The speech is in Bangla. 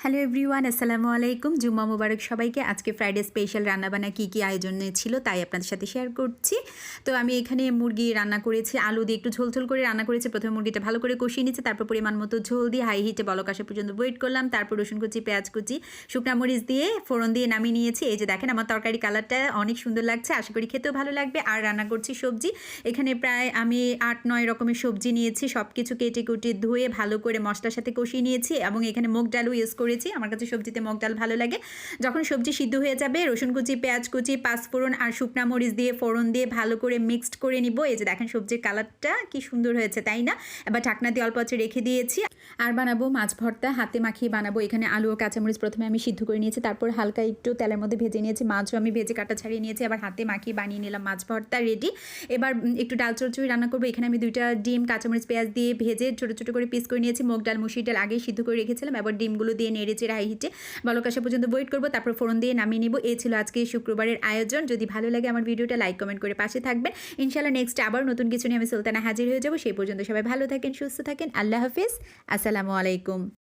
হ্যালো এভরিওয়ান, আসসালামু আলাইকুম। জুম্মা মুবারক সবাইকে। আজকে ফ্রাইডে স্পেশাল রান্নাবান্না কী আয়োজনে ছিল তাই আপনাদের সাথে শেয়ার করছি। তো আমি এখানে মুরগি রান্না করেছি, আলু দিয়ে একটু ঝোল করে রান্না করেছি। প্রথমে মুরগিটা ভালো করে কষিয়ে নিচ্ছি, তারপর পরিমাণ মতো ঝোল দিয়ে হাই হিটে বলক আসা পর্যন্ত ওয়েট করলাম। তারপর রসুন কুচি, পেঁয়াজ কুচি, শুকনা মরিচ দিয়ে ফোড়ন দিয়ে নামিয়ে নিয়েছি। এই যে দেখেন আমার তরকারি কালারটা অনেক সুন্দর লাগছে, আশা করি খেতেও ভালো লাগবে। আর রান্না করছি সবজি। এখানে প্রায় আমি 8-9 রকমের সবজি নিয়েছি, সব কিছু কেটে কুটে ধুয়ে ভালো করে মশলার সাথে কষিয়ে নিয়েছি এবং এখানে মুগ ডালও ইউজ করেছি। আমার কাছে সবজিতে মুগ ডাল ভালো লাগে। যখন সবজি সিদ্ধ হয়ে যাবে, রসুন কুচি, পেঁয়াজ কুচি, পাঁচফোড়ন আর শুকনা মরিচ দিয়ে ফোড়ন দিয়ে ভালো করে মিক্সড করে নিব। এই যে দেখেন সবজির কালারটা কি সুন্দর হয়েছে, তাই না? এবার ঢাকনা দিয়ে অল্প আছে রেখে দিয়েছি। আর বানাবো মাছ ভর্তা, হাতে মাখিয়ে বানাবো। এখানে আলু ও কাঁচামরিচ প্রথমে আমি সিদ্ধ করে নিয়েছি, তারপর হালকা একটু তেলের মধ্যে ভেজে নিয়েছি। মাছও আমি ভেজে কাটা ছাড়িয়ে নিয়েছি, আবার হাতে মাখিয়ে বানিয়ে নিলাম মাছ ভর্তা রেডি। এবার একটু ডাল চচ্চড়ি রান্না করবো। এখানে আমি 2টা ডিম কাঁচামরিচ পেঁয়াজ দিয়ে ভেজে ছোটো ছোটো করে পিস করে নিয়েছি। মুগ ডাল, মুসুর ডাল আগেই সিদ্ধ করে রেখেছিলাম। এবার ডিমগুলো দিয়ে নেড়ে চেড়ে হাই হিটে বলক আসা পর্যন্ত ওয়েট করবো, তারপর ফোড়ন দিয়ে নামিয়ে নিব। এই ছিল আজকে শুক্রবারের আয়োজন। যদি ভালো লাগে আমার ভিডিওটা লাইক কমেন্ট করে পাশে থাকবেন। ইনশাআল্লাহ নেক্সট আবার নতুন কিছু নিয়ে আমি সুলতানা হাজির হয়ে যাবো। সেই পর্যন্ত সবাই ভালো থাকেন, সুস্থ থাকেন। আল্লাহ হাফিজ, আসসালামু আলাইকুম।